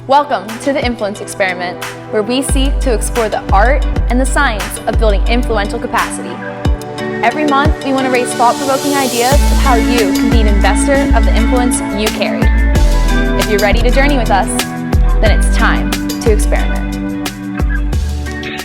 Welcome to the Influence Experiment, where we seek to explore the art and the science of building influential capacity. Every month, we want to raise thought-provoking ideas of how you can be an investor of the influence you carry. If you're ready to journey with us, then it's time to experiment.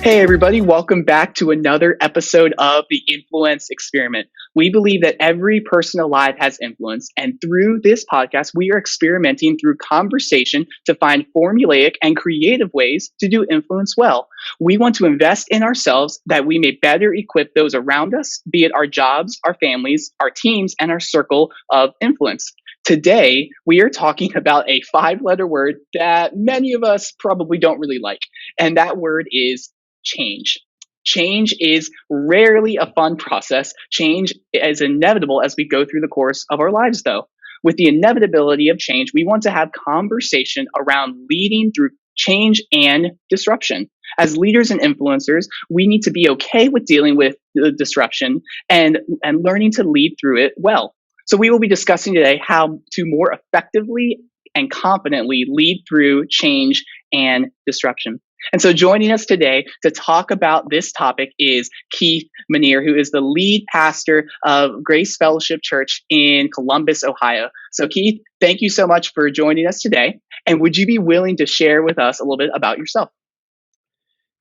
Hey everybody, welcome back to another episode of the Influence Experiment. We believe that every person alive has influence, and through this podcast, we are experimenting through conversation to find formulaic and creative ways to do influence well. We want to invest in ourselves that we may better equip those around us, be it our jobs, our families, our teams, and our circle of influence. Today, we are talking about a 5-letter word that many of us probably don't really like, and that word is change. Change is rarely a fun process. Change is inevitable as we go through the course of our lives, though. With the inevitability of change, we want to have conversation around leading through change and disruption. As leaders and influencers, we need to be okay with dealing with the disruption and learning to lead through it well. So we will be discussing today how to more effectively and confidently lead through change and disruption. And so joining us today to talk about this topic is Keith Manier, who is the lead pastor of Grace Fellowship Church in Columbus, Ohio. So Keith, thank you so much for joining us today. And would you be willing to share with us a little bit about yourself?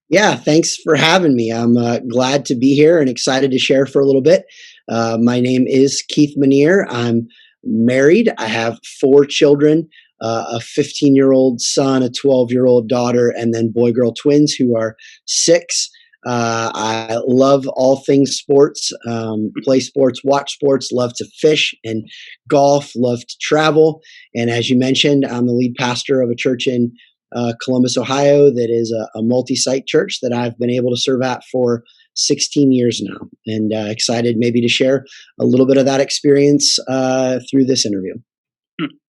Yeah, thanks for having me. I'm glad to be here and excited to share for a little bit. My name is Keith Manier. I'm married. I have 4 children. A 15-year-old son, a 12-year-old daughter, and then boy-girl twins who are 6. I love all things sports, play sports, watch sports, love to fish and golf, love to travel. And as you mentioned, I'm the lead pastor of a church in Columbus, Ohio that is a multi-site church that I've been able to serve at for 16 years now. And excited maybe to share a little bit of that experience through this interview.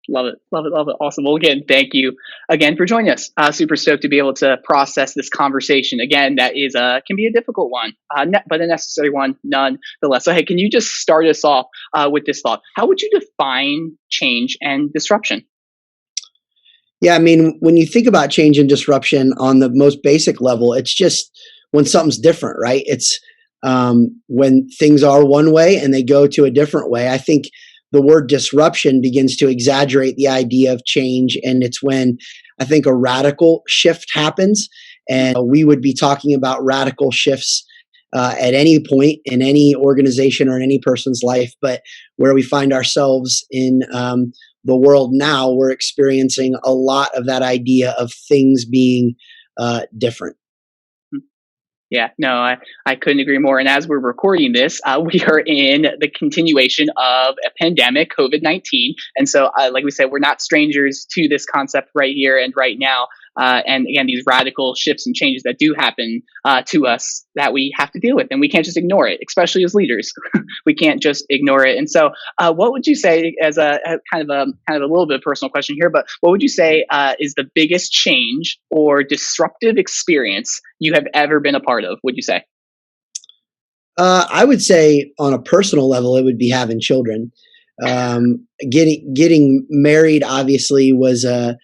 Love it. Love it. Love it. Awesome. Well, again, thank you again for joining us. Super stoked to be able to process this conversation. Again, that is can be a difficult one, but a necessary one nonetheless. So, hey, can you just start us off with this thought? How would you define change and disruption? Yeah, I mean, when you think about change and disruption on the most basic level, it's just when something's different, right? It's when things are one way and they go to a different way. I think the word disruption begins to exaggerate the idea of change. And it's when I think a radical shift happens. And we would be talking about radical shifts at any point in any organization or in any person's life. But where we find ourselves in the world now, we're experiencing a lot of that idea of things being different. Yeah, no, I couldn't agree more. And as we're recording this, we are in the continuation of a pandemic, COVID-19. And so, like we said, we're not strangers to this concept right here and right now. And again, these radical shifts and changes that do happen to us that we have to deal with, and we can't just ignore it, especially as leaders. We can't just ignore it. And so, what would you say, as a kind of a little bit of personal question here, but what would you say is the biggest change or disruptive experience you have ever been a part of? Would you say? I would say, on a personal level, it would be having children. Getting married obviously was a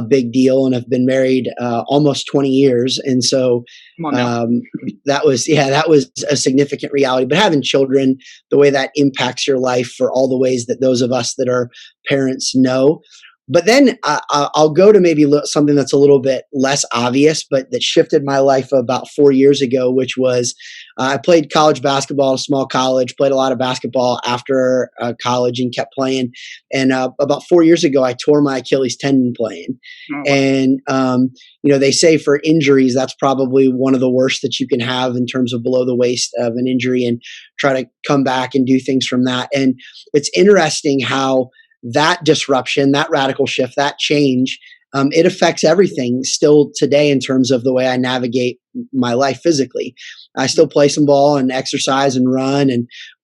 big deal, and I've been married almost 20 years. And so that was a significant reality. But having children, the way that impacts your life for all the ways that those of us that are parents know. But then I'll go to maybe something that's a little bit less obvious, but that shifted my life about 4 years ago, which was I played college basketball at a small college, played a lot of basketball after college and kept playing. And about 4 years ago, I tore my Achilles tendon playing. Oh, wow. And, they say for injuries, that's probably one of the worst that you can have in terms of below the waist of an injury, and try to come back and do things from that. And it's interesting how that disruption, that radical shift, that change, it affects everything still today in terms of the way I navigate my life physically. I still play some ball and exercise and run,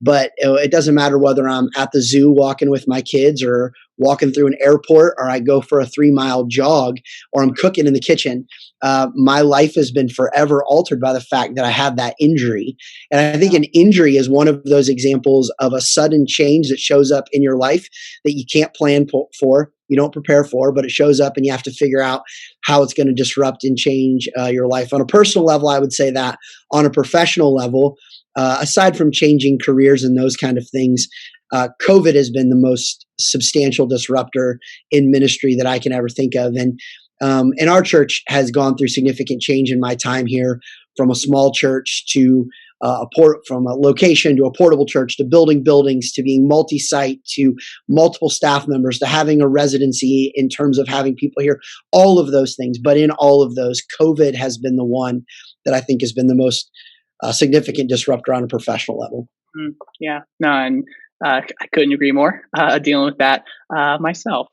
but it doesn't matter whether I'm at the zoo walking with my kids or walking through an airport, or I go for a 3-mile jog, or I'm cooking in the kitchen. My life has been forever altered by the fact that I had that injury. And I think an injury is one of those examples of a sudden change that shows up in your life that you can't plan for. you don't prepare for, but it shows up and you have to figure out how it's going to disrupt and change your life. On a personal level, I would say that. On a professional level, aside from changing careers and those kind of things, COVID has been the most substantial disruptor in ministry that I can ever think of. And our church has gone through significant change in my time here, from a small church to from a location to a portable church, to building buildings, to being multi-site, to multiple staff members, to having a residency in terms of having people here, all of those things. But in all of those, COVID has been the one that I think has been the most significant disruptor on a professional level. Yeah, no, and I couldn't agree more. Dealing with that myself.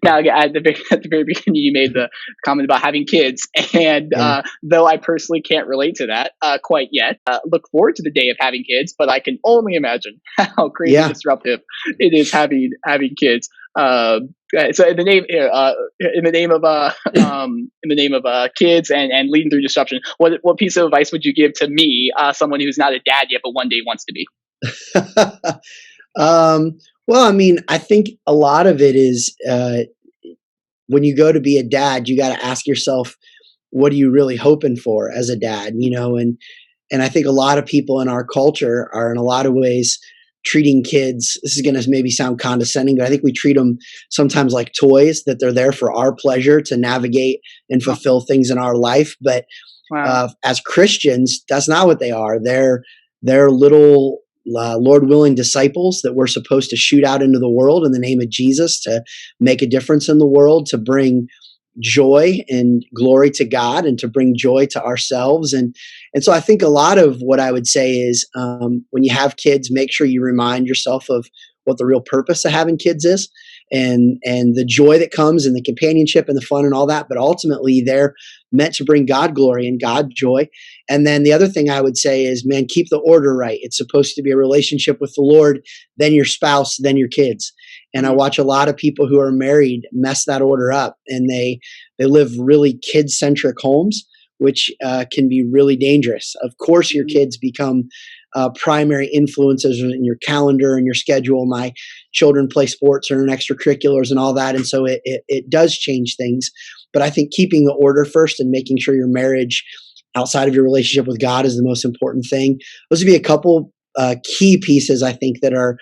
Now, at the very beginning, you made the comment about having kids, and though I personally can't relate to that quite yet, look forward to the day of having kids. But I can only imagine how crazy disruptive it is having kids. So in the name of kids and leading through disruption, what piece of advice would you give to me, someone who's not a dad yet but one day wants to be? Well, I mean, I think a lot of it is when you go to be a dad, you got to ask yourself, what are you really hoping for as a dad? And I think a lot of people in our culture are in a lot of ways treating kids. This is going to maybe sound condescending, but I think we treat them sometimes like toys, that they're there for our pleasure to navigate and fulfill things in our life. But as Christians, that's not what they are. They're little Lord willing disciples that we're supposed to shoot out into the world in the name of Jesus to make a difference in the world, to bring joy and glory to God and to bring joy to ourselves. And so I think a lot of what I would say is when you have kids, make sure you remind yourself of what the real purpose of having kids is, and the joy that comes and the companionship and the fun and all that. But ultimately they're meant to bring God glory and God joy. And then the other thing I would say is, man, keep the order right. It's supposed to be a relationship with the Lord, then your spouse, then your kids. And I watch a lot of people who are married mess that order up, and they live really kid-centric homes, which can be really dangerous. Of course, your kids become primary influences in your calendar and your schedule. My children play sports or in extracurriculars and all that. And so it does change things. But I think keeping the order first and making sure your marriage outside of your relationship with God is the most important thing. Those would be a couple key pieces, I think, that are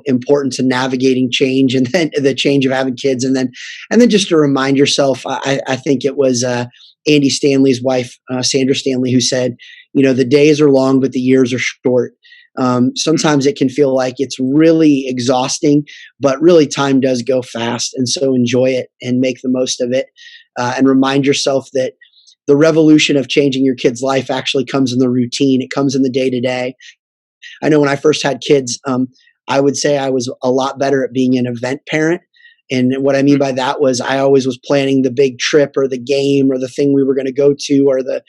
important to navigating change, and then the change of having kids. And then just to remind yourself, I think it was Andy Stanley's wife, Sandra Stanley, who said, the days are long, but the years are short. Sometimes it can feel like it's really exhausting, but really time does go fast. And so enjoy it and make the most of it. And remind yourself that the revolution of changing your kid's life actually comes in the routine. It comes in the day to day. I know when I first had kids, I would say I was a lot better at being an event parent. And what I mean by that was I always was planning the big trip or the game or the thing we were going to go to, or the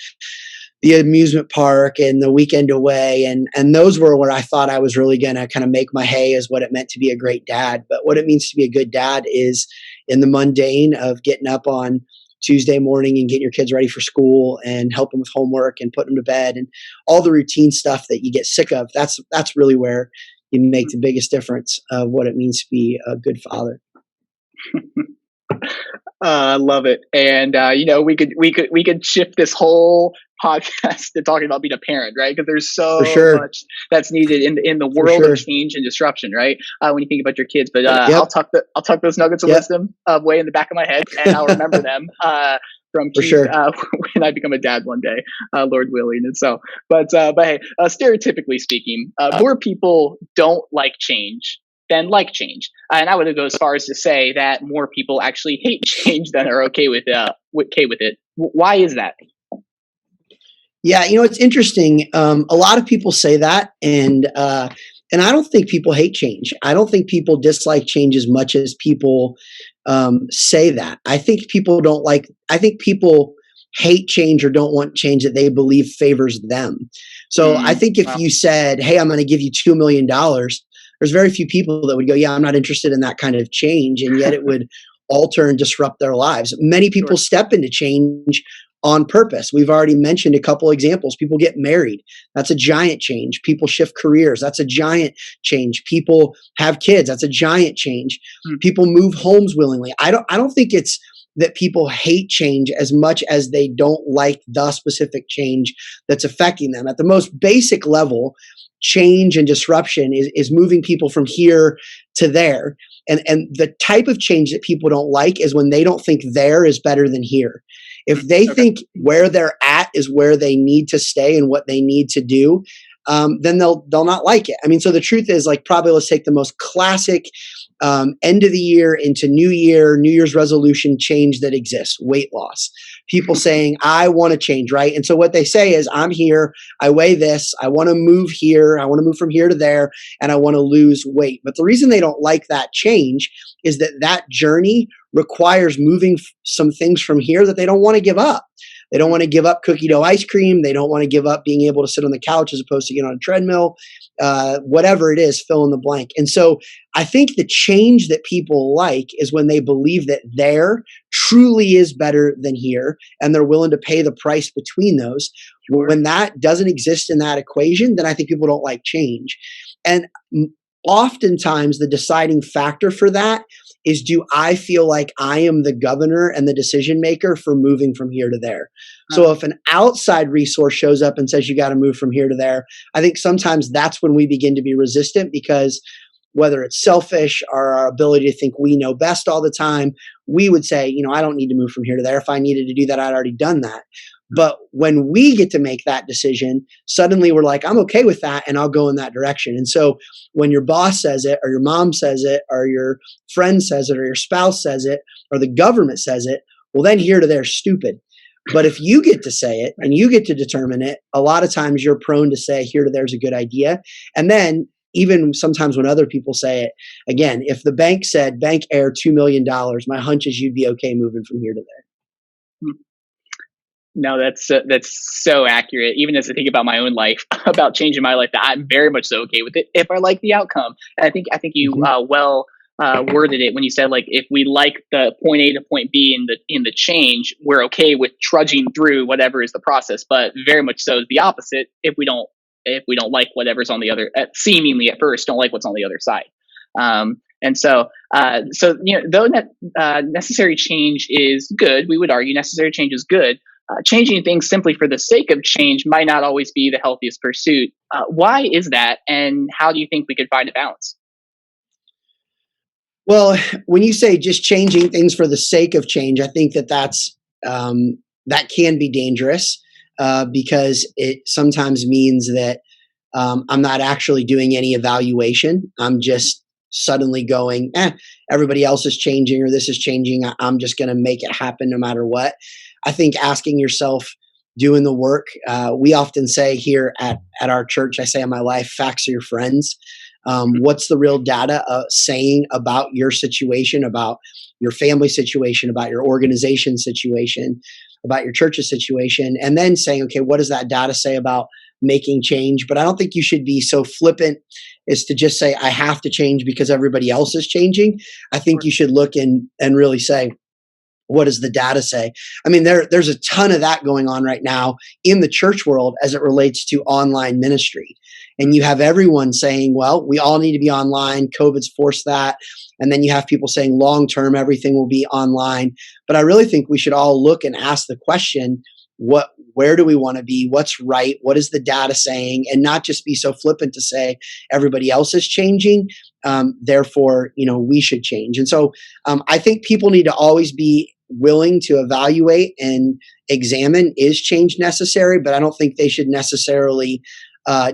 amusement park and the weekend away. And those were where I thought I was really going to kind of make my hay as what it meant to be a great dad. But what it means to be a good dad is in the mundane of getting up on Tuesday morning and getting your kids ready for school and helping with homework and putting them to bed and all the routine stuff that you get sick of. That's really where you make the biggest difference of what it means to be a good father. I love it. And we could shift this whole podcast to talking about being a parent, right? Because there's so much that's needed in the world of change and disruption, right? When you think about your kids. But I'll tuck those nuggets of wisdom way in the back of my head, and I'll remember them from Keith, when I become a dad one day, Lord willing. And so, but hey, stereotypically speaking, more people don't like change than like change. And I would go as far as to say that more people actually hate change than are okay with it. Why is that? Yeah, it's interesting. A lot of people say that, and I don't think people hate change. I don't think people dislike change as much as people say that. I think people people hate change or don't want change that they believe favors them. So I think if you said, "Hey, I'm going to give you $2 million," there's very few people that would go, "Yeah, I'm not interested in that kind of change," and yet it would alter and disrupt their lives. Many people step into change on purpose. We've already mentioned a couple examples. People get married. That's a giant change. People shift careers. That's a giant change. People have kids. That's a giant change. People move homes willingly. I don't think it's that people hate change as much as they don't like the specific change that's affecting them. At the most basic level, change and disruption is moving people from here to there. And the type of change that people don't like is when they don't think there is better than here. If they think where they're at is where they need to stay and what they need to do, then they'll not like it. I mean, so the truth is, like, probably let's take the most classic end of the year into New Year's resolution change that exists: weight loss. People saying, I want to change, right? And so what they say is, I'm here, I weigh this, I want to move here, I want to move from here to there, and I want to lose weight. But the reason they don't like that change is that journey requires moving some things from here that they don't want to give up. They don't want to give up cookie dough ice cream. They don't want to give up being able to sit on the couch as opposed to get on a treadmill. Whatever it is, fill in the blank. And so I think the change that people like is when they believe that there truly is better than here, and they're willing to pay the price between those. When that doesn't exist in that equation, then I think people don't like change. And oftentimes the deciding factor for that is, do I feel like I am the governor and the decision maker for moving from here to there? So if an outside resource shows up and says you got to move from here to there, I think sometimes that's when we begin to be resistant, because whether it's selfish or our ability to think we know best all the time, we would say, I don't need to move from here to there. If I needed to do that, I'd already done that. But when we get to make that decision, suddenly we're like, I'm okay with that, and I'll go in that direction. And so when your boss says it, or your mom says it, or your friend says it, or your spouse says it, or the government says it, well, then here to there is stupid. But if you get to say it and you get to determine it, a lot of times you're prone to say here to there is a good idea. And then even sometimes when other people say it, again, if the bank said, bank error $2 million, my hunch is you'd be okay moving from here to there. No, that's so accurate. Even as I think about my own life, about changing my life, that I'm very much so okay with it if I like the outcome. And I think you worded it when you said, like, if we like the point A to point B in the change, we're okay with trudging through whatever is the process. But very much so is the opposite if we don't like whatever's on the other, seemingly at first don't like what's on the other side. And so though necessary change is good, we would argue necessary change is good. Changing things simply for the sake of change might not always be the healthiest pursuit. Why is that, and how do you think we could find a balance? Well, when you say just changing things for the sake of change, I think that's that can be dangerous because it sometimes means that I'm not actually doing any evaluation. I'm just suddenly going, everybody else is changing, or this is changing. I'm just going to make it happen no matter what. I think asking yourself, doing the work. We often say here at our church, I say in my life, facts are your friends. What's the real data saying about your situation, about your family situation, about your organization situation, about your church's situation, and then saying, okay, what does that data say about making change? But I don't think you should be so flippant as to just say, I have to change because everybody else is changing. I think you should look and really say, what does the data say? I mean, there's a ton of that going on right now in the church world as it relates to online ministry. And you have everyone saying, well, we all need to be online. COVID's forced that. And then you have people saying long-term, everything will be online. But I really think we should all look and ask the question, where do we want to be? What's right? What is the data saying? And not just be so flippant to say everybody else is changing. Therefore, we should change. And so I think people need to always be willing to evaluate and examine, is change necessary? But I don't think they should necessarily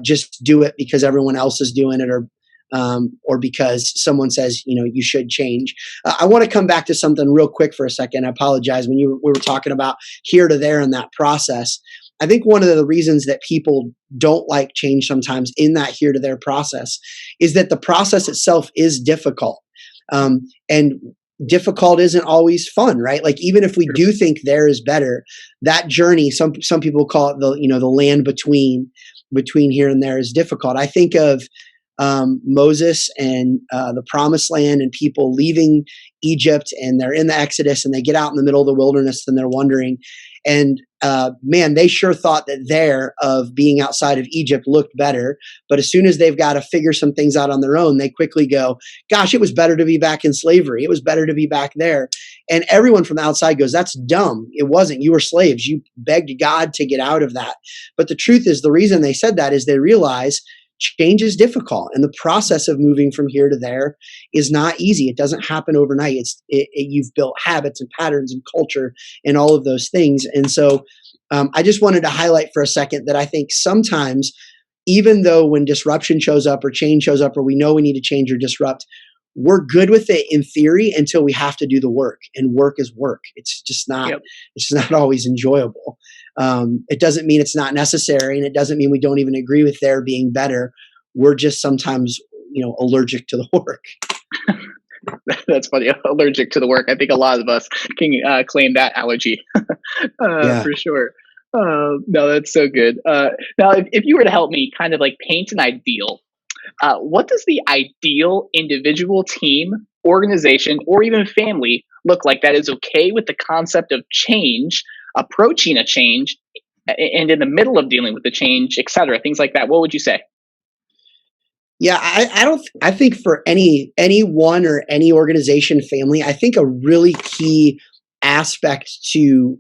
just do it because everyone else is doing it, or because someone says, you should change. I want to come back to something real quick for a second. I apologize. When we were talking about here to there in that process, I think one of the reasons that people don't like change sometimes in that here to there process is that the process itself is difficult. And difficult isn't always fun, right? Like, even if we do think there is better, that journey, some people call it the land between here and there, is difficult. I think of Moses and the promised land, and people leaving Egypt, and they're in the Exodus, and they get out in the middle of the wilderness, and they're wondering. And man, they sure thought that their of being outside of Egypt looked better. But as soon as they've got to figure some things out on their own, they quickly go, gosh, it was better to be back in slavery. It was better to be back there. And everyone from the outside goes, that's dumb. It wasn't. You were slaves. You begged God to get out of that. But the truth is, the reason they said that is they realize change is difficult, and the process of moving from here to there is not easy. It doesn't happen overnight. You've built habits and patterns and culture and all of those things. And so I just wanted to highlight for a second that I think sometimes, even though when disruption shows up or change shows up, or we know we need to change or disrupt, we're good with it in theory until we have to do the work, and work is work. It's just not, it's just not always enjoyable. It doesn't mean it's not necessary, and it doesn't mean we don't even agree with their being better. We're just sometimes, allergic to the work. That's funny. Allergic to the work. I think a lot of us can claim that allergy for sure. No, that's so good. Now, if you were to help me kind of like paint an ideal, what does the ideal individual, team, organization, or even family look like that is okay with the concept of change, approaching a change, and in the middle of dealing with the change, et cetera, things like that? What would you say? Yeah, I think for anyone or any organization, family, I think a really key aspect to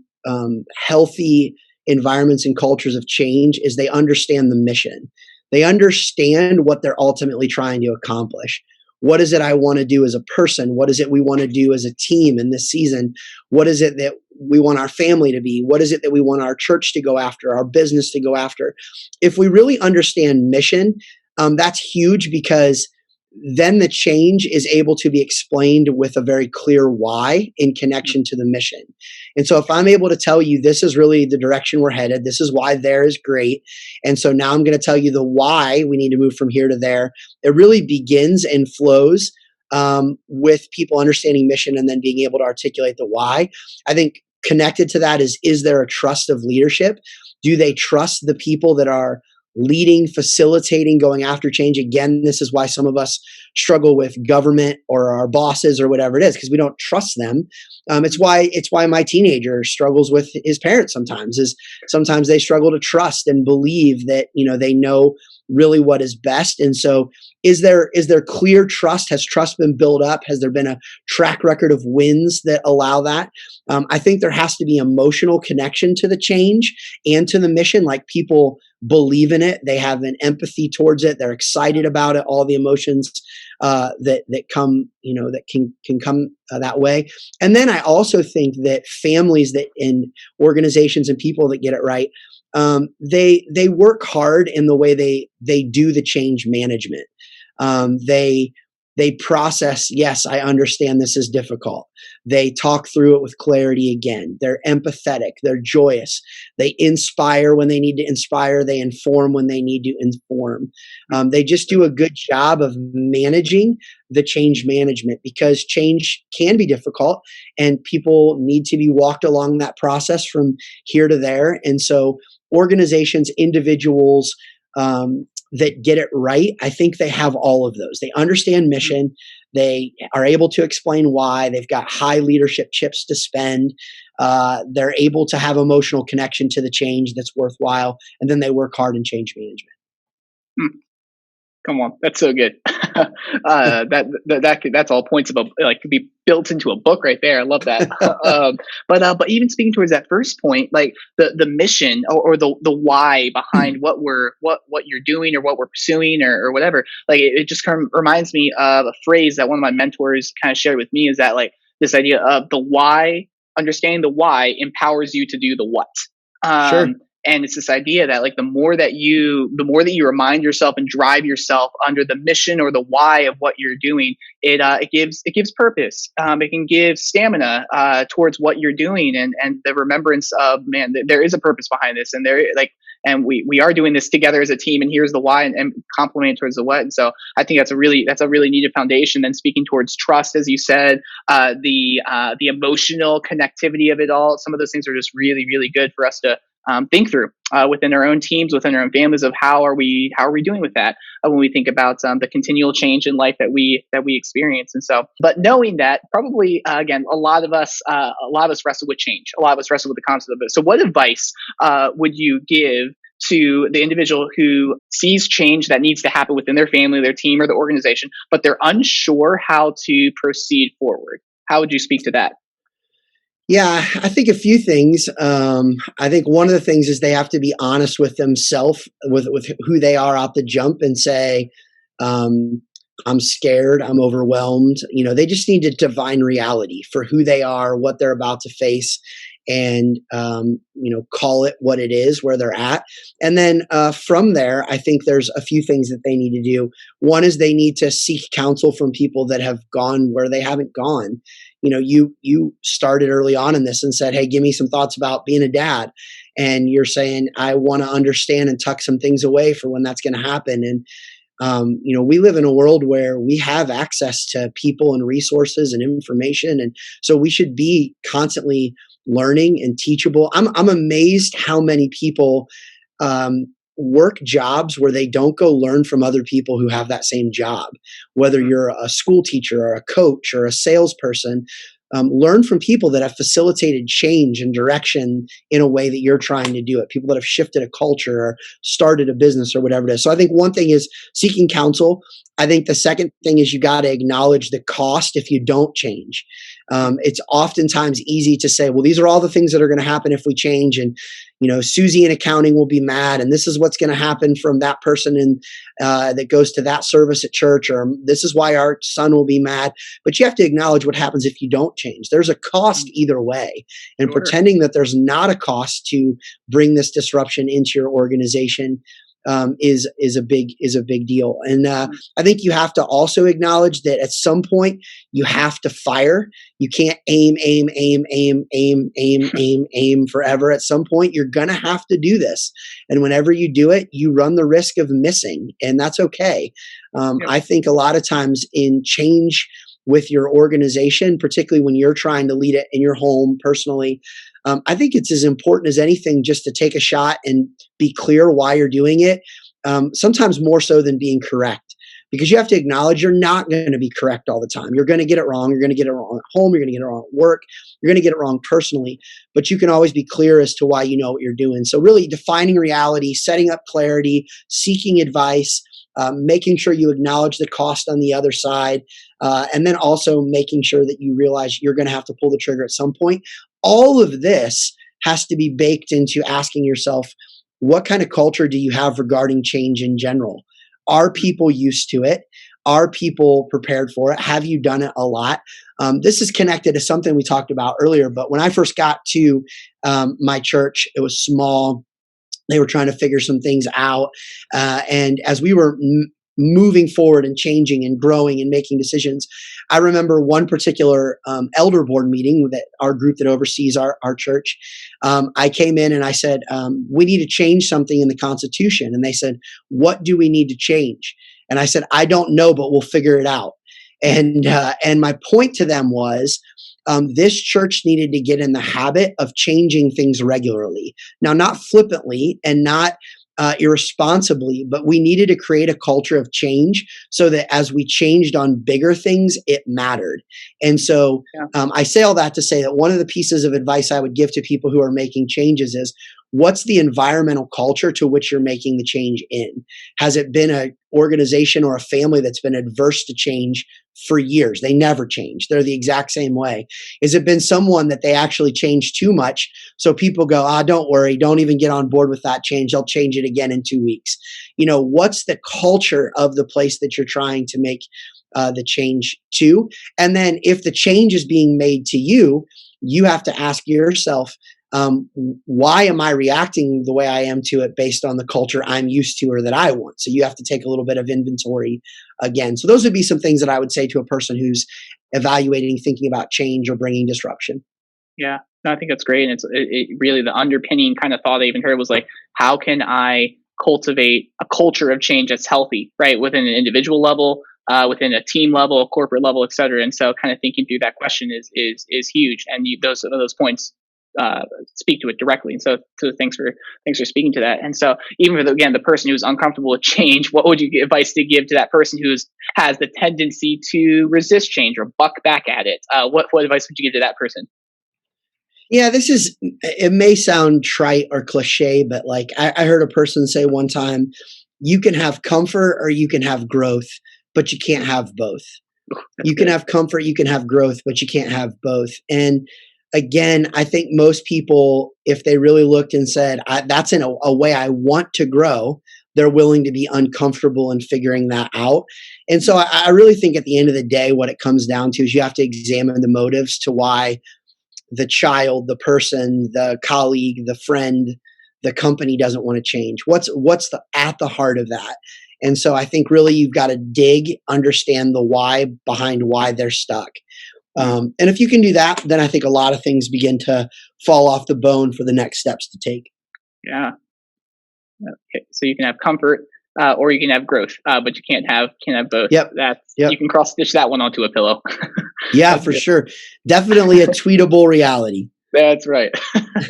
healthy environments and cultures of change is they understand the mission. They understand what they're ultimately trying to accomplish. What is it I want to do as a person? What is it we want to do as a team in this season? What is it that we want our family to be? What is it that we want our church to go after, our business to go after? If we really understand mission, that's huge, because then the change is able to be explained with a very clear why in connection to the mission. And so if I'm able to tell you this is really the direction we're headed, this is why there is great. And so now I'm going to tell you the why we need to move from here to there. It really begins and flows with people understanding mission and then being able to articulate the why. I think connected to that is there a trust of leadership? Do they trust the people that are leading, facilitating, going after change? Again, this is why some of us struggle with government or our bosses or whatever it is, because we don't trust them. It's why my teenager struggles with his parents sometimes. Is sometimes they struggle to trust and believe that they know really what is best. And so is there clear trust? Has trust been built up? Has there been a track record of wins that allow that? I think there has to be emotional connection to the change and to the mission. Like, people believe in it, they have an empathy towards it, they're excited about it, all the emotions that come, that can come that way. And then I also think that families that and organizations and people that get it right, they work hard in the way they do the change management. They process, yes, I understand this is difficult. They talk through it with clarity again. They're empathetic. They're joyous. They inspire when they need to inspire. They inform when they need to inform. They just do a good job of managing the change management, because change can be difficult and people need to be walked along that process from here to there. And so organizations, individuals, that get it right, I think they have all of those. They understand mission. They are able to explain why. They've got high leadership chips to spend. They're able to have emotional connection to the change that's worthwhile. And then they work hard in change management. Come on, that's so good. That's all points of could be built into a book right there. I love that. But even speaking towards that first point, like the mission or the why behind what you're doing or what we're pursuing or whatever, like it just kind of reminds me of a phrase that one of my mentors kind of shared with me, is that like this idea of the why, understanding the why empowers you to do the what. Sure. And it's this idea that like the more that you remind yourself and drive yourself under the mission or the why of what you're doing, it gives purpose. It can give stamina towards what you're doing, and the remembrance of, man, there is a purpose behind this, and and we are doing this together as a team, and here's the why, and complementing towards the what. And so I think that's a really needed foundation. Then speaking towards trust, as you said, the emotional connectivity of it all, some of those things are just really, really good for us to think through within our own teams, within our own families, of how are we doing with that when we think about the continual change in life that we experience. And so, but knowing that, probably again, a lot of us wrestle with change. A lot of us wrestle with the concept of it. So, what advice would you give to the individual who sees change that needs to happen within their family, their team, or the organization, but they're unsure how to proceed forward? How would you speak to that? Yeah, I think a few things. I think one of the things is they have to be honest with themselves, with who they are out the jump, and say, um, "I'm scared. I'm overwhelmed." They just need to divine reality for who they are, what they're about to face, and call it what it is, where they're at. And then from there, I think there's a few things that they need to do. One is they need to seek counsel from people that have gone where they haven't gone. You started early on in this and said, "Hey, give me some thoughts about being a dad." And you're saying, "I want to understand and tuck some things away for when that's going to happen." And we live in a world where we have access to people and resources and information, and so we should be constantly learning and teachable. I'm amazed how many people work jobs where they don't go learn from other people who have that same job. Whether you're a school teacher or a coach or a salesperson, learn from people that have facilitated change and direction in a way that you're trying to do it. People that have shifted a culture or started a business or whatever it is. So I think one thing is seeking counsel. I think the second thing is you got to acknowledge the cost if you don't change. It's oftentimes easy to say, well, these are all the things that are going to happen if we change. And, Susie in accounting will be mad. And this is what's going to happen from that person that goes to that service at church. Or this is why our son will be mad. But you have to acknowledge what happens if you don't change. There's a cost either way. And Sure. pretending that there's not a cost to bring this disruption into your organization is a big deal. And I think you have to also acknowledge that at some point you have to fire. You can't aim forever. At some point you're gonna have to do this, and whenever you do it, you run the risk of missing, and that's okay. Yep. I think a lot of times in change with your organization, particularly when you're trying to lead it in your home personally, I think it's as important as anything just to take a shot and be clear why you're doing it. Sometimes more so than being correct, because you have to acknowledge you're not going to be correct all the time. You're going to get it wrong. You're going to get it wrong at home. You're going to get it wrong at work. You're going to get it wrong personally, but you can always be clear as to why you know what you're doing. So really defining reality, setting up clarity, seeking advice, making sure you acknowledge the cost on the other side, and then also making sure that you realize you're going to have to pull the trigger at some point. All of this has to be baked into asking yourself, what kind of culture do you have regarding change in general? Are people used to it? Are people prepared for it? Have you done it a lot? This is connected to something we talked about earlier, but when I first got to my church, it was small. They were trying to figure some things out. And as we were moving forward and changing and growing and making decisions, I remember one particular elder board meeting that our group that oversees our church. I came in and I said, we need to change something in the Constitution. And they said, what do we need to change? And I said, I don't know, but we'll figure it out. And my point to them was, this church needed to get in the habit of changing things regularly. Now, not flippantly and not irresponsibly, but we needed to create a culture of change so that as we changed on bigger things, it mattered. And so I say all that to say that one of the pieces of advice I would give to people who are making changes is, what's the environmental culture to which you're making the change in? Has it been an organization or a family that's been adverse to change for years? They never change. They're the exact same way. Has it been someone that they actually change too much? So people go, don't worry, don't even get on board with that change. They'll change it again in 2 weeks. What's the culture of the place that you're trying to make the change to? And then if the change is being made to you, you have to ask yourself, why am I reacting the way I am to it based on the culture I'm used to or that I want? So you have to take a little bit of inventory again. So those would be some things that I would say to a person who's evaluating, thinking about change or bringing disruption. Yeah, no, I think that's great. And it really, the underpinning kind of thought I even heard was like, how can I cultivate a culture of change that's healthy, right? Within an individual level, within a team level, a corporate level, et cetera. And so kind of thinking through that question is huge. And those points speak to it directly. And so thanks for speaking to that. And so even for the person who's uncomfortable with change, what would you give advice to give to that person has the tendency to resist change or buck back at it? What advice would you give to that person? Yeah, it may sound trite or cliche, but like I heard a person say one time, you can have comfort or you can have growth, but you can't have both. You can have comfort, you can have growth, but you can't have both. And again, I think most people, if they really looked and said, that's in a way I want to grow, they're willing to be uncomfortable in figuring that out. And so I really think at the end of the day, what it comes down to is you have to examine the motives to why the child, the person, the colleague, the friend, the company doesn't want to change. What's at the heart of that? And so I think really you've got to dig, understand the why behind why they're stuck. And if you can do that, then I think a lot of things begin to fall off the bone for the next steps to take. Yeah. Okay. So you can have comfort, or you can have growth, but you can't have both. Yep. You can cross stitch that one onto a pillow. Yeah, for sure. Definitely a tweetable reality. That's right.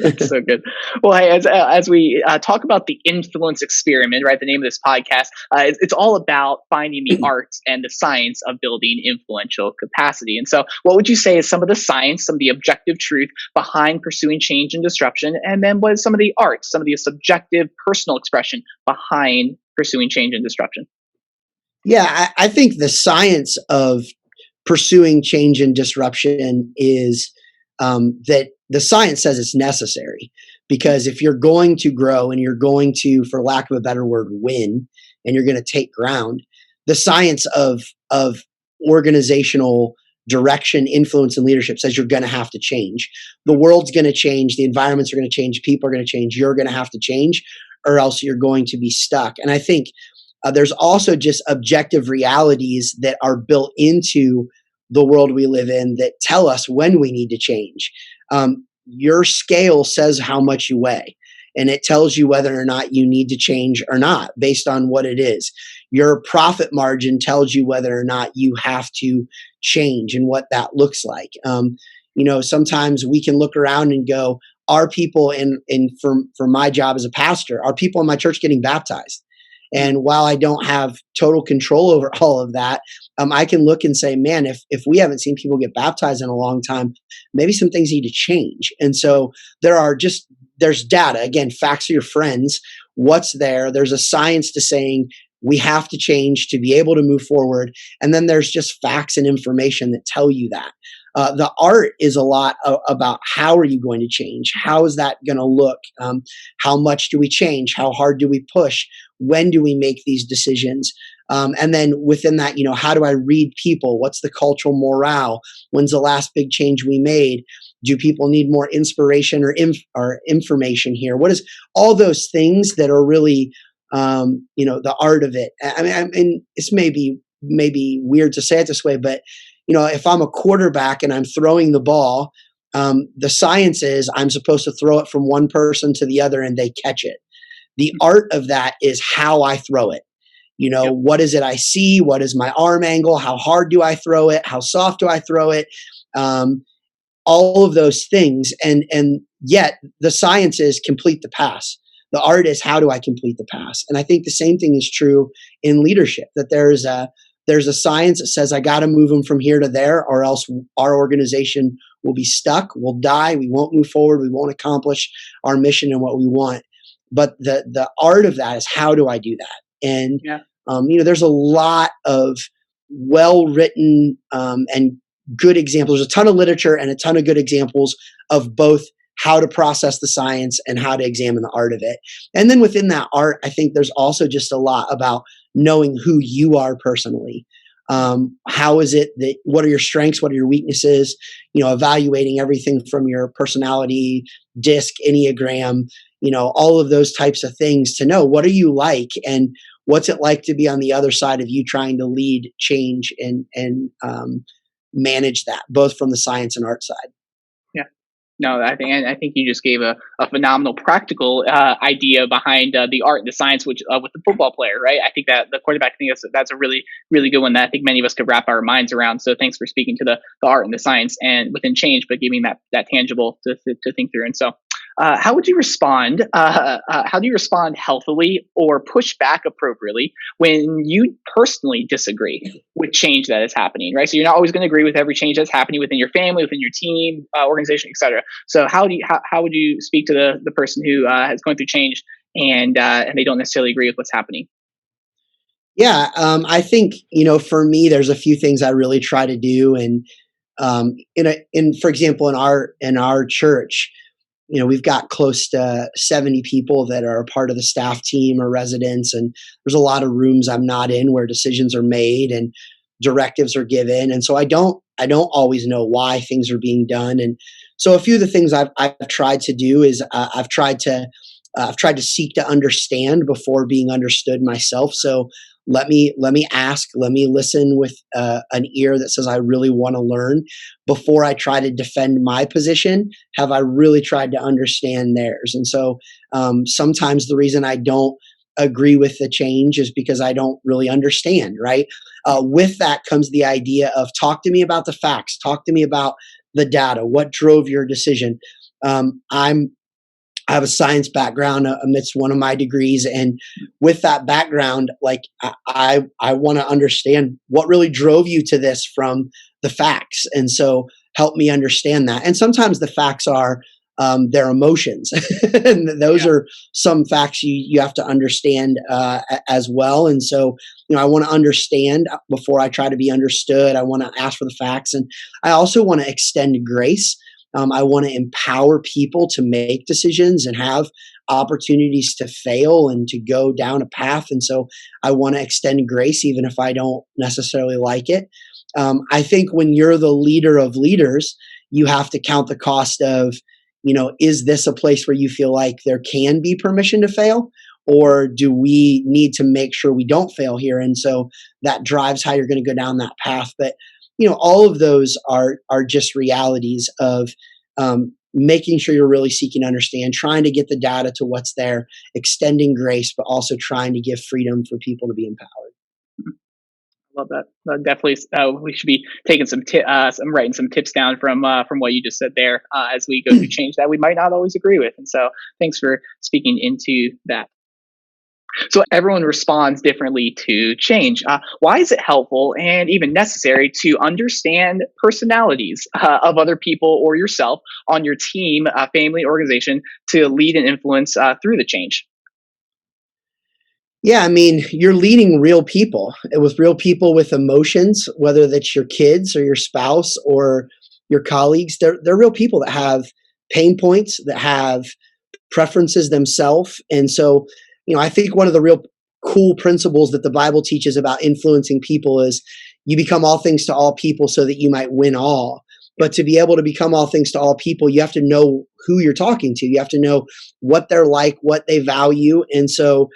That's so good. Well, hey, as we talk about the influence experiment, right? The name of this podcast, it's all about finding the art and the science of building influential capacity. And so, what would you say is some of the science, some of the objective truth behind pursuing change and disruption, and then what is some of the art, some of the subjective, personal expression behind pursuing change and disruption? Yeah, I think the science of pursuing change and disruption is that the science says it's necessary, because if you're going to grow and you're going to, for lack of a better word, win, and you're going to take ground, the science of organizational direction, influence, and leadership says you're going to have to change. The world's going to change, the environments are going to change, people are going to change, you're going to have to change, or else you're going to be stuck. And I think there's also just objective realities that are built into the world we live in that tell us when we need to change. Your scale says how much you weigh, and it tells you whether or not you need to change or not based on what it is. Your profit margin tells you whether or not you have to change and what that looks like. Sometimes we can look around and go, are people for my job as a pastor, are people in my church getting baptized? And while I don't have total control over all of that, I can look and say, man, if we haven't seen people get baptized in a long time, maybe some things need to change. And so there's data. Again, facts are your friends. What's there? There's a science to saying we have to change to be able to move forward. And then there's just facts and information that tell you that. The art is a lot about how are you going to change? How is that going to look? How much do we change? How hard do we push? When do we make these decisions? And then within that, how do I read people? What's the cultural morale? When's the last big change we made? Do people need more inspiration or information here? What is all those things that are really, the art of it? I mean, it's maybe weird to say it this way, but if I'm a quarterback and I'm throwing the ball, the science is I'm supposed to throw it from one person to the other and they catch it. The art of that is how I throw it. Yep. What is it I see? What is my arm angle? How hard do I throw it? How soft do I throw it? All of those things. And yet the science is complete the pass. The art is how do I complete the pass? And I think the same thing is true in leadership, that there's a science that says I got to move them from here to there, or else our organization will be stuck, we'll die, we won't move forward, we won't accomplish our mission and what we want. But the art of that is how do I do that? And there's a lot of well-written and good examples. There's a ton of literature and a ton of good examples of both how to process the science and how to examine the art of it. And then within that art, I think there's also just a lot about knowing who you are personally. How is it that, what are your strengths? What are your weaknesses? Evaluating everything from your personality, DISC, Enneagram, all of those types of things to know what are you like and what's it like to be on the other side of you trying to lead change and manage that both from the science and art side. No, I think you just gave a phenomenal practical idea behind the art and the science, which with the football player, right? I think that the quarterback thing that's a really good one that I think many of us could wrap our minds around. So thanks for speaking to the art and the science and within change, but giving that tangible to think through. And so, how would you respond? How do you respond healthily or push back appropriately when you personally disagree with change that is happening? Right. So you're not always going to agree with every change that's happening within your family, within your team, organization, etc. So how would you speak to the person who is going through change and they don't necessarily agree with what's happening? Yeah, I think for me, there's a few things I really try to do, and for example, in our church, we've got close to 70 people that are a part of the staff team or residents, and there's a lot of rooms I'm not in where decisions are made and directives are given, and so I don't always know why things are being done, and so a few of the things I've tried to do is I've tried to seek to understand before being understood myself. So let me ask, let me listen with an ear that says I really want to learn before I try to defend my position. Have I really tried to understand theirs? And so sometimes the reason I don't agree with the change is because I don't really understand. Right. With that comes the idea of talk to me about the facts, talk to me about the data, what drove your decision. I have a science background amidst one of my degrees, and with that background, like I want to understand what really drove you to this from the facts, and so help me understand that. And sometimes the facts are their emotions, and those Yeah. are some facts you have to understand as well. And so I want to understand before I try to be understood. I want to ask for the facts, and I also want to extend grace. I want to empower people to make decisions and have opportunities to fail and to go down a path. And so I want to extend grace even if I don't necessarily like it. I think when you're the leader of leaders, you have to count the cost of, is this a place where you feel like there can be permission to fail? Or do we need to make sure we don't fail here? And so that drives how you're going to go down that path. But all of those are just realities of making sure you're really seeking to understand, trying to get the data to what's there, extending grace, but also trying to give freedom for people to be empowered. Love that. Definitely, we should be taking some writing some tips down from what you just said there as we go through change that we might not always agree with. And so, thanks for speaking into that. So everyone responds differently to change. Why is it helpful and even necessary to understand personalities of other people or yourself on your team, family, organization to lead and influence through the change? Yeah, I mean, you're leading real people with emotions, whether that's your kids or your spouse or your colleagues. They're real people that have pain points, that have preferences themselves. And so, I think one of the real cool principles that the Bible teaches about influencing people is you become all things to all people so that you might win all. But to be able to become all things to all people, you have to know who you're talking to. You have to know what they're like, what they value. And so,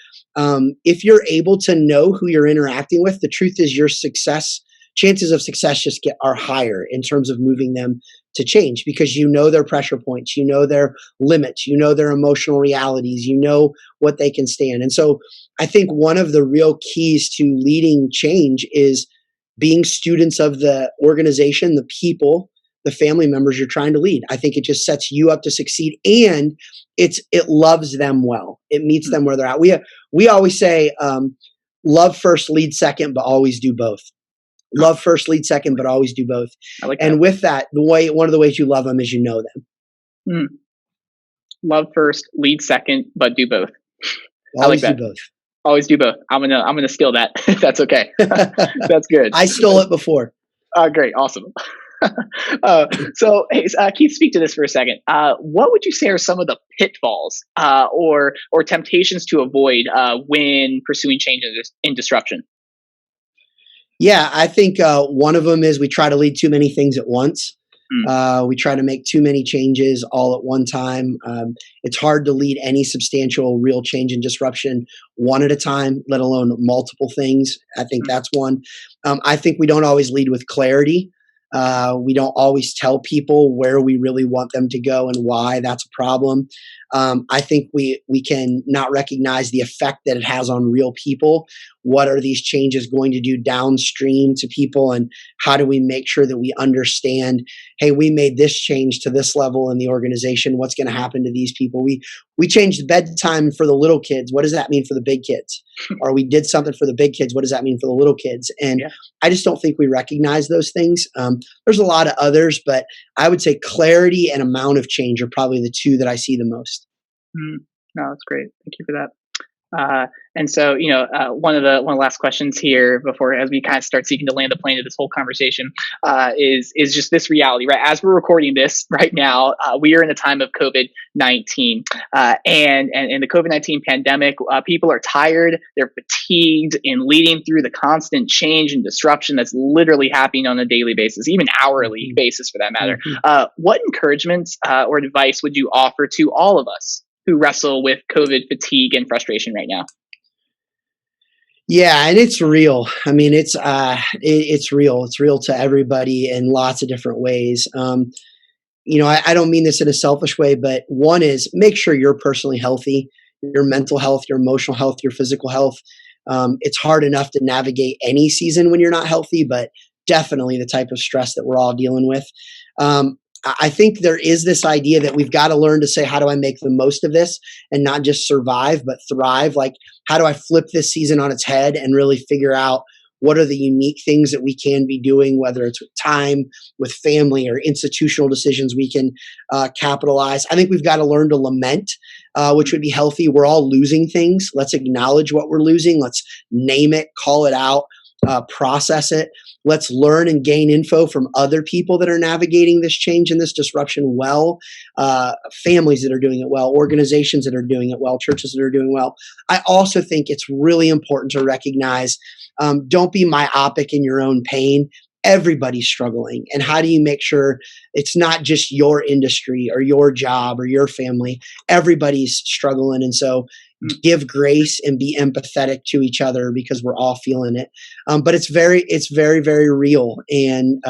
if you're able to know who you're interacting with, the truth is your chances of success are higher in terms of moving them to change because you know their pressure points, you know their limits, you know their emotional realities, you know what they can stand. And so I think one of the real keys to leading change is being students of the organization, the people, the family members you're trying to lead. I think it just sets you up to succeed, and it loves them well. It meets them where they're at. We always say, love first, lead second, but always do both. Love first, lead second, but always do both. I like that. And with that, one of the ways you love them is you know them. Mm. Love first, lead second, but do both. I like Always do that. both. Always do both. I'm gonna steal that. If that's okay. That's good. I stole it before. Great, awesome. So, hey, Keith, speak to this for a second. What would you say are some of the pitfalls or temptations to avoid when pursuing change in disruption? Yeah, I think one of them is we try to lead too many things at once. Mm. We try to make too many changes all at one time. It's hard to lead any substantial, real change and disruption one at a time, let alone multiple things. I think that's one. I think we don't always lead with clarity. We don't always tell people where we really want them to go and why. That's a problem. I think we can not recognize the effect that it has on real people. What are these changes going to do downstream to people, and how do we make sure that we understand, hey, we made this change to this level in the organization, what's going to happen to these people? We changed bedtime for the little kids. What does that mean for the big kids? Or we did something for the big kids. What does that mean for the little kids? And I just don't think we recognize those things. There's a lot of others, but I would say clarity and amount of change are probably the two that I see the most. No, that's great. Thank you for that. And so, one of the last questions here before, as we kind of start seeking to land the plane of this whole conversation, is just this reality, right? As we're recording this right now, we are in a time of COVID-19, and the COVID-19 pandemic. People are tired, they're fatigued, in leading through the constant change and disruption that's literally happening on a daily basis, even hourly basis for that matter. What encouragements or advice would you offer to all of us who wrestle with COVID fatigue and frustration right now? Yeah, and it's real. I mean, it's real. It's real to everybody in lots of different ways. I don't mean this in a selfish way, but one is make sure you're personally healthy, your mental health, your emotional health, your physical health. It's hard enough to navigate any season when you're not healthy, but definitely the type of stress that we're all dealing with. I think there is this idea that we've got to learn to say, how do I make the most of this and not just survive, but thrive? Like, how do I flip this season on its head and really figure out what are the unique things that we can be doing, whether it's with time, with family, or institutional decisions we can capitalize. I think we've got to learn to lament, which would be healthy. We're all losing things. Let's acknowledge what we're losing. Let's name it, call it out, process it. Let's learn and gain info from other people that are navigating this change and this disruption well, families that are doing it well, organizations that are doing it well, churches that are doing well. I also think it's really important to recognize, don't be myopic in your own pain. Everybody's struggling. And how do you make sure it's not just your industry or your job or your family? Everybody's struggling. And so give grace and be empathetic to each other because we're all feeling it. But it's very, very real. And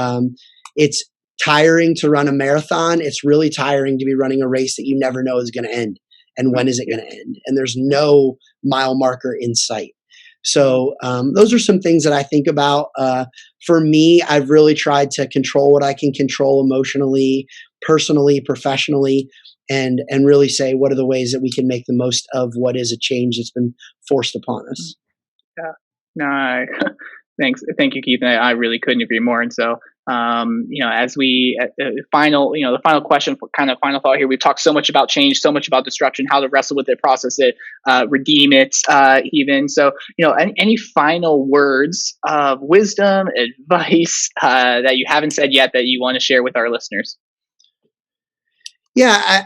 it's tiring to run a marathon. It's really tiring to be running a race that you never know is going to end. And when is it going to end? And there's no mile marker in sight. So those are some things that I think about. For me, I've really tried to control what I can control emotionally, personally, professionally, and really say, what are the ways that we can make the most of what is a change that's been forced upon us? Yeah, no, thanks. Thank you, Keith. I really couldn't agree more. And so, as we, the final question, kind of final thought here, we've talked so much about change, so much about disruption, how to wrestle with it, process it, redeem it, even. So, any final words of wisdom, advice, that you haven't said yet that you want to share with our listeners? Yeah,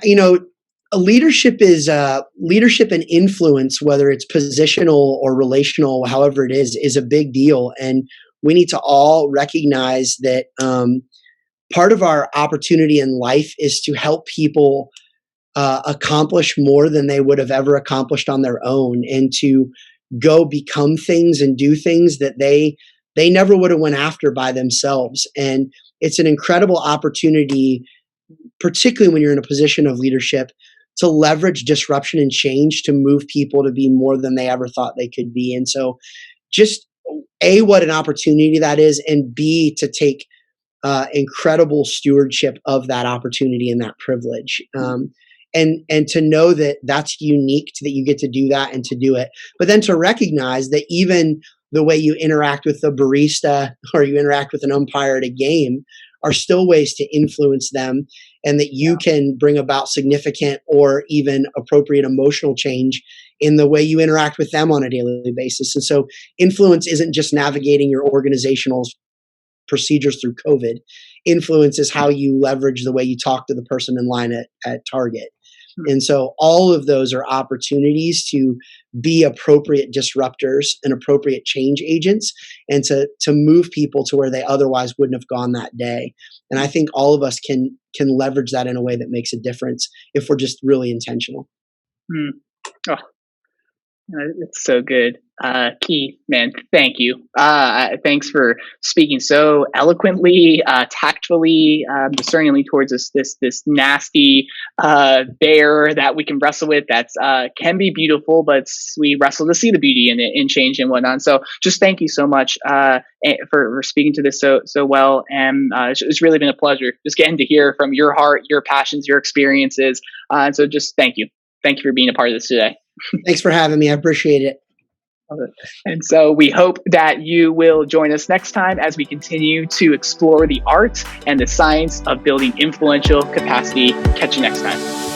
leadership and influence, whether it's positional or relational, however it is a big deal. And we need to all recognize that part of our opportunity in life is to help people accomplish more than they would have ever accomplished on their own, and to go become things and do things that they never would have went after by themselves. And it's an incredible opportunity, particularly when you're in a position of leadership, to leverage disruption and change to move people to be more than they ever thought they could be. And so just A, what an opportunity that is, and B, to take incredible stewardship of that opportunity and that privilege. And to know that that's unique, that you get to do that and to do it. But then to recognize that even the way you interact with the barista or you interact with an umpire at a game are still ways to influence them, and that you can bring about significant or even appropriate emotional change in the way you interact with them on a daily basis. And so influence isn't just navigating your organizational procedures through COVID. Influence is how you leverage the way you talk to the person in line at Target. And so all of those are opportunities to be appropriate disruptors and appropriate change agents, and to move people to where they otherwise wouldn't have gone that day. And I think all of us can leverage that in a way that makes a difference if we're just really intentional. Oh, It's so good. Keith, man, thank you. Thanks for speaking so eloquently, tactfully, discerningly towards this nasty bear that we can wrestle with. That's can be beautiful, but we wrestle to see the beauty in it, in change and whatnot. So, just thank you so much for speaking to this so well. And it's really been a pleasure just getting to hear from your heart, your passions, your experiences. And so, just thank you. Thank you for being a part of this today. Thanks for having me. I appreciate it. And so we hope that you will join us next time as we continue to explore the art and the science of building influential capacity. Catch you next time.